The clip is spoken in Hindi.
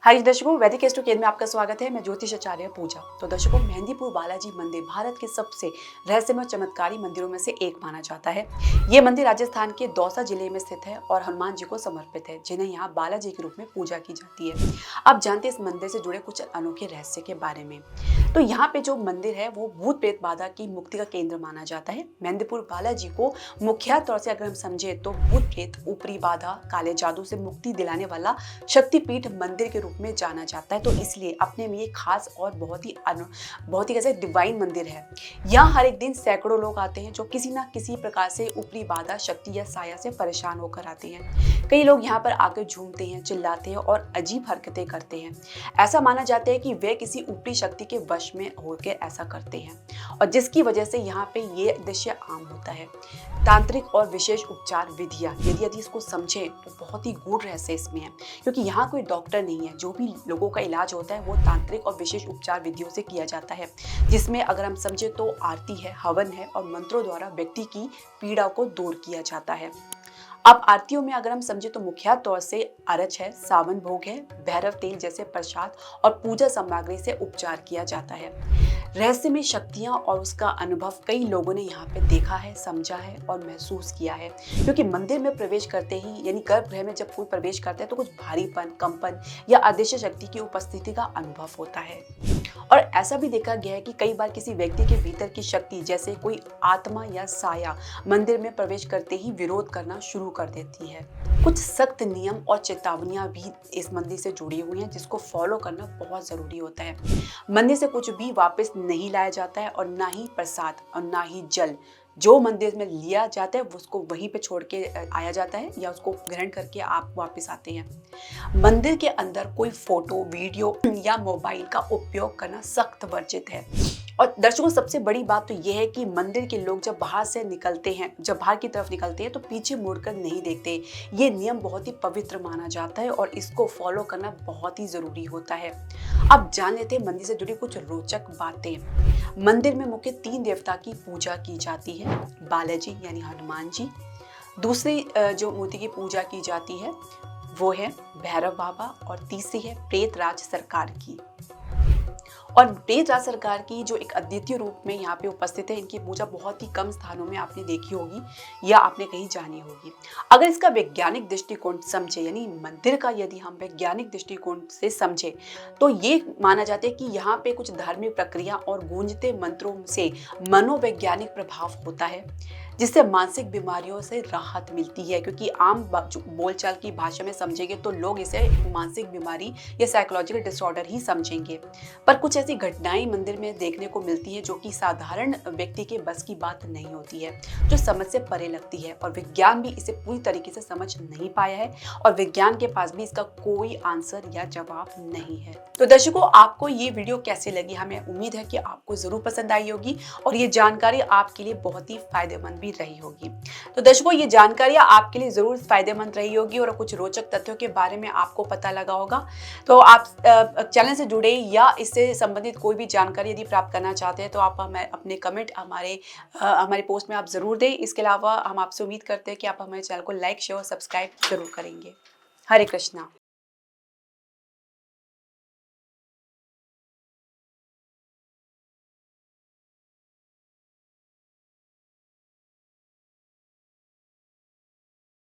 हाय दर्शकों, वैदिक एस्ट्रोकेयर में आपका स्वागत है। मैं ज्योतिष आचार्य पूजा। तो दर्शकों, मेहंदीपुर बालाजी मंदिर भारत के सबसे रहस्यमय चमत्कारी मंदिरों में से एक माना जाता है। ये मंदिर राजस्थान के दौसा जिले में स्थित है और हनुमान जी को समर्पित है, जिन्हें यहाँ बालाजी के रूप में पूजा की जाती है। अब जानते हैं इस मंदिर से जुड़े कुछ अनोखे रहस्य के बारे में। तो यहाँ पे जो मंदिर है वो भूत प्रेत बाधा की मुक्ति का केंद्र माना जाता है। मेहंदीपुर बालाजी को मुख्य तौर से अगर हम समझे तो भूत प्रेत, ऊपरी बाधा, काले जादू से मुक्ति दिलाने वाला शक्तिपीठ मंदिर के रूप में जाना जाता है। तो इसलिए अपने में ये खास और बहुत ही कैसे डिवाइन मंदिर है। यहाँ हर एक दिन सैकड़ों लोग आते हैं जो किसी ना किसी प्रकार से ऊपरी बाधा, शक्ति या साया से परेशान होकर आते हैं। कई लोग यहाँ पर आकर झूमते हैं, चिल्लाते हैं और अजीब हरकतें करते हैं। ऐसा माना जाता है कि वे किसी ऊपरी शक्ति के वश में होकर ऐसा करते हैं और जिसकी वजह से यहाँ पे ये दृश्य आम होता है। तांत्रिक और विशेष उपचार विधियाँ, यदि इसको समझें तो बहुत ही गूढ़ रहस्य इसमें है, क्योंकि यहाँ कोई डॉक्टर नहीं है। जो भी लोगों का इलाज होता है वो तांत्रिक और विशेष उपचार विधियों से किया जाता है, जिसमें अगर हम समझे तो आरती है, हवन है और मंत्रों द्वारा व्यक्ति की पीड़ा को दूर किया जाता है। अब आरतियों में अगर हम समझे तो मुख्य तौर से अरच है, सावन भोग है, भैरव तेल जैसे प्रसाद और पूजा सामग्री से उपचार किया जाता है। रहस्य में शक्तियां और उसका अनुभव कई लोगों ने यहाँ पे देखा है, समझा है और महसूस किया है, क्योंकि मंदिर में प्रवेश करते ही यानी गर्भगृह में जब कोई प्रवेश करता है तो कुछ भारीपन, कंपन या अदृश्य शक्ति की उपस्थिति का अनुभव होता है। और ऐसा भी देखा गया है कि कई बार किसी व्यक्ति के भीतर की शक्ति, जैसे कोई आत्मा या साया, मंदिर में प्रवेश करते ही विरोध करना शुरू कर देती है। कुछ सख्त नियम और चेतावनियां भी इस मंदिर से जुड़ी हुई हैं, जिसको फॉलो करना बहुत जरूरी होता है। मंदिर से कुछ भी वापस नहीं लाया जाता है और ना ही प्रसाद और ना ही जल। जो मंदिर में लिया जाता है उसको वहीं पे छोड़ के आया जाता है या उसको ग्रहण करके आप वापस आते हैं। मंदिर के अंदर कोई फोटो, वीडियो या मोबाइल का उपयोग करना सख्त वर्जित है। और दर्शकों, सबसे बड़ी बात तो यह है कि मंदिर के लोग जब बाहर की तरफ निकलते हैं तो पीछे मुड़कर नहीं देखते। ये नियम बहुत ही पवित्र माना जाता है और इसको फॉलो करना बहुत ही जरूरी होता है। अब जान लेते हैं मंदिर से जुड़ी कुछ रोचक बातें। मंदिर में मुख्य 3 देवता की पूजा की जाती है। बालाजी यानी हनुमान जी, दूसरी जो मूर्ति की पूजा की जाती है वो है भैरव बाबा और तीसरी है प्रेतराज सरकार की। और प्रेतराज सरकार की जो एक अद्वितीय रूप में यहाँ पे उपस्थित है, इनकी पूजा बहुत ही कम स्थानों में आपने देखी होगी या आपने कहीं जानी होगी। अगर इसका वैज्ञानिक दृष्टिकोण समझे, यानी मंदिर का यदि हम वैज्ञानिक दृष्टिकोण से समझे तो ये माना जाता है कि यहाँ पे कुछ धार्मिक प्रक्रिया और गूंजते मंत्रों से मनोवैज्ञानिक प्रभाव होता है, जिससे मानसिक बीमारियों से राहत मिलती है। क्योंकि आम बोलचाल की भाषा में समझेंगे तो लोग इसे मानसिक बीमारी या साइकोलॉजिकल डिसऑर्डर ही समझेंगे। पर कुछ ऐसी घटनाएं मंदिर में देखने को मिलती है जो कि साधारण व्यक्ति के बस की बात नहीं होती है, जो समझ से परे लगती है और विज्ञान भी इसे पूरी तरीके से समझ नहीं पाया है और विज्ञान के पास भी इसका कोई आंसर या जवाब नहीं है। तो दर्शकों, आपको ये वीडियो कैसी लगी? हमें उम्मीद है कि आपको जरूर पसंद आई होगी और ये जानकारी आपके लिए बहुत ही फायदेमंद भी रही होगी। तो दर्शकों, ये जानकारी आपके लिए जरूर फायदेमंद रही होगी और कुछ रोचक तथ्यों के बारे में आपको पता लगा होगा। तो आप चैनल से जुड़े या इससे संबंधित कोई भी जानकारी यदि प्राप्त करना चाहते हैं तो आप हमें अपने कमेंट हमारे पोस्ट में आप जरूर दें। इसके अलावा हम आपसे उम्मीद करते हैं कि आप हमारे चैनल को लाइक, शेयर और सब्सक्राइब जरूर करेंगे। हरे कृष्णा।